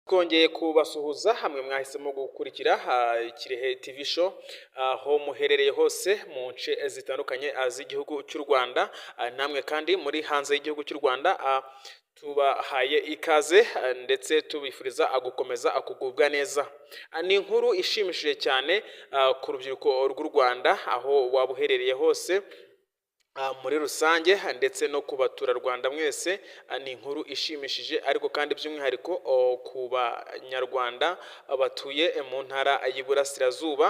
Twongeye kubasuhuza hamwe mwahisemo gukurikira Kirehe TV show aho muherereye hose mu nce zitandukanye z'igihugu cy'u Rwanda, namwe kandi muri hanze y'igihugu cy'u Rwanda tubahaye ikaze ndetse tubifuriza gukomeza kugubwa neza. Ni inkuru ishimishije cyane ku rubyiruko rw'u Rwanda aho waba uherereye hose muri rusange ndetse no ku baturarwanda mwese. Ni inkuru ishimishije ariko kandi by'umwihariko ku banyarwanda batuye mu ntara y'Iburasirazuba,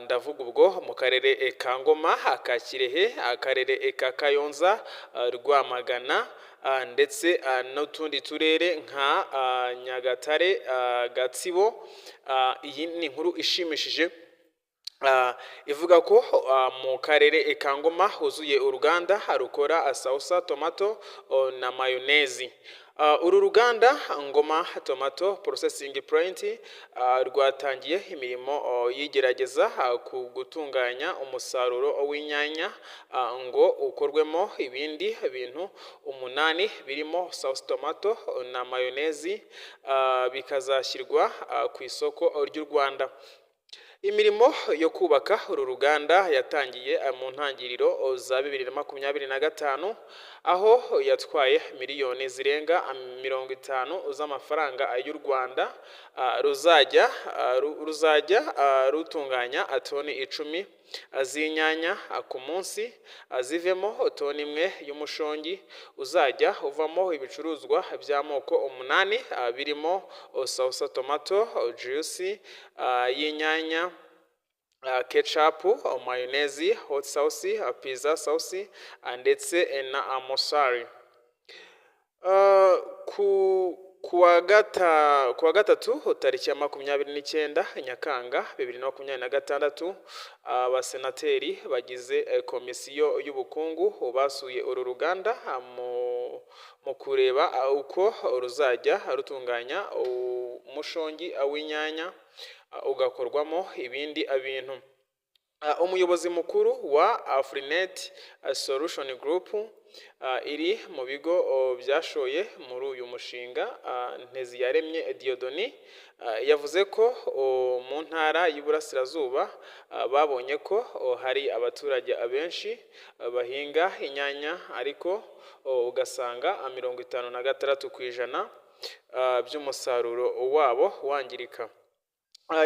ndavuga ubwo mu karere ka Ngoma, ka Kirehe, akarere ka Kayonza, Rwamagana ndetse n'utundi turere nka Nyagatare, Gatsibo. Iyi ni inkuru ishimishije ivuga ko mu karere ka Ngoma huzuye uruganda rukora sauce tomato na mayonezi. Uru ruganda Ngoma Tomato Processing Plant rwatangiye imirimo yigerageza ku gutunganya umusaruro w'inyanya ngo ukorwemo ibindi bintu 8 birimo sauce tomato na mayonezi, bikazashyirwa ku isoko ry'u Rwanda. Imirimo yo kubaka uru ruganda yatangiye mu ntangiriro za 2025 aho yatwaye miliyoni zirenga 50 z'amafaranga y'u Rwanda. Ruzajya rutunganya toni 10 z'inyanya ku munsi, zivemo toni 1 y'umushongi uzajya uvamo ibicuruzwa by'amoko 8 birimo sauce tomato, juice y'inyanya, ketchup, mayonezi, hot sauce, pizza sauce ndetse na mosari. Kuwa gatatu tariki ya 29 Nyakanga 2026 abasenateri bagize komisiyo y'ubukungu basuye uru ruganda mu kureba uko ruzajya rutunganya umushongi w'inyanya ugakorwamo ibindi bintu. Umuyobozi mukuru wa Afrinet Solution Group iri mu bigo byashoye muri uyu mushinga, Nteziyaremye Dieudonné, yavuze ko mu ntara y'Iburasirazuba babonye ko hari abaturage abenshi bahinga inyanya ariko ugasanga 56% by'umusaruro wabo wangirika.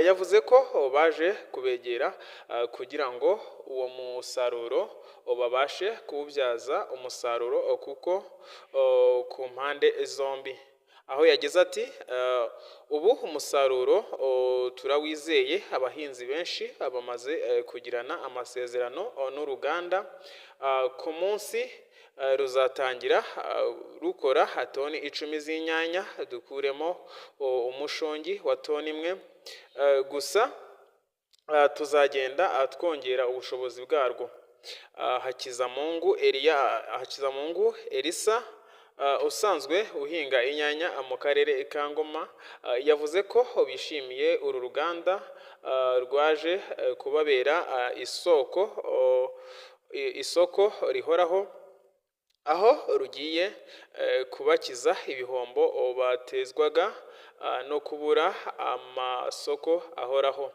Yavuze ko baje kubegera kugira ngo uwo musaruro babashe kuwubyaza umusaruro kuko ku mpande zombi. Aho yagize ati ubu umusaruro turawizeye, abahinzi benshi bamaze kugirana amasezerano n'uruganda. Ku munsi ruzatangira rukora toni 10 z'inyanya, dukuremo umushongi wa toni 1 gusa, tuzagenda twongera ubushobozi bwarwo. Hakizamungu Elisa usanzwe uhinga inyanya mu karere ka Ngoma yavuze ko bishimiye uru ruganda rwaje kubabera isoko rihoraho, aho rugiye kubakiza ibihombo batezwaga no kubura amasoko ahoraho.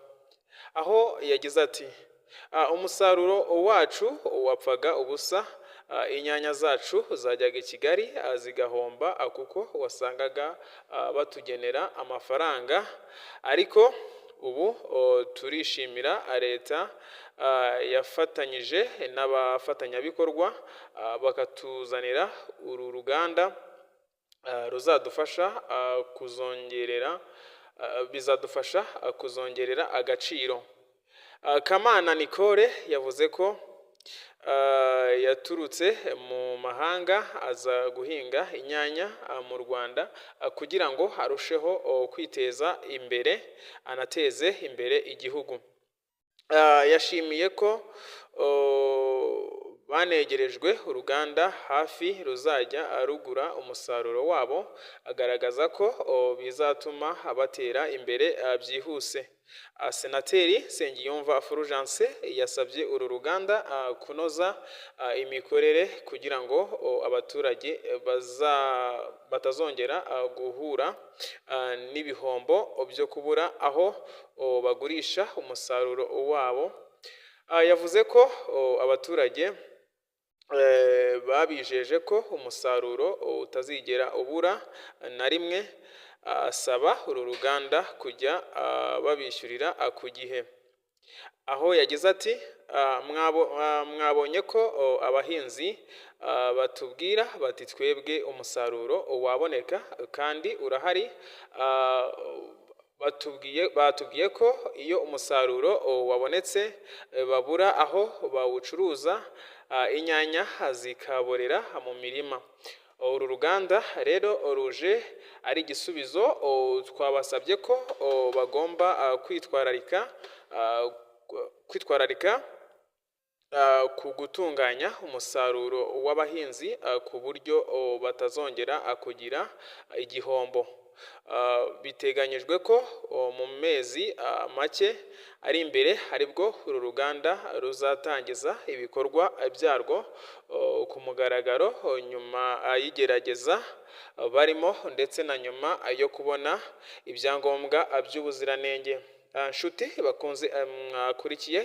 Aho yagize ati umusaruro wacu wapfaga ubusa, inyanya zacu zajyaga i Kigali zigahomba kuko wasangaga batugenera amafaranga, ariko ubu turishimira leta yafatanyije n'abafatanyabikorwa bakatuzanira uru ruganda bizadufasha kuzongerera agaciro. Kamana Nicole yavuze ko yaturutse mu mahanga aza guhinga inyanya mu Rwanda kugira ngo arusheho kwiteza imbere anateze imbere igihugu. Yashimiye ko banegerejwe uruganda hafi ruzajya rugura umusaruro wabo, agaragaza ko bizatuma batera imbere byihuse. Senateri Nsengiyumva Fulgence yasabye uru ruganda kunoza imikorere kugira ngo abaturage batazongera guhura n'ibihombo byo kubura aho bagurisha umusaruro wabo. Yavuze ko abaturage babijeje ko umusaruro utazigera ubura na rimwe, asaba uru ruganda kujya babishyurira ku gihe. Aho yagize ati mwabonye ko abahinzi batubwira bati twebwe umusaruro waboneka kandi urahari. Batubwiye ko iyo umusaruro wabonetse babura aho bawucuruza, inyanya zikaborera mu mirima. Uru ruganda rero ruje ari igisubizo. Twabasabye ko bagomba kwitwararika ku gutunganya umusaruro w'abahinzi ku buryo batazongera kugira igihombo. Biteganyijwe ko mu mezi make ari imbere aribwo uru ruganda ruzatangiza ibikorwa byarwo ku mugaragaro, nyuma y'igerageza barimo ndetse na nyuma yo kubona ibyangombwa by'ubuziranenge. Nshuti bakunze mwakurikiye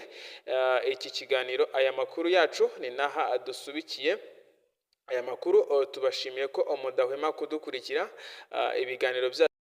iki kiganiro, aya makuru yacu ni naha dusubikiye. Aya makuru tubashimiye ko mudahwema kudukurikira ibiganiro byacu.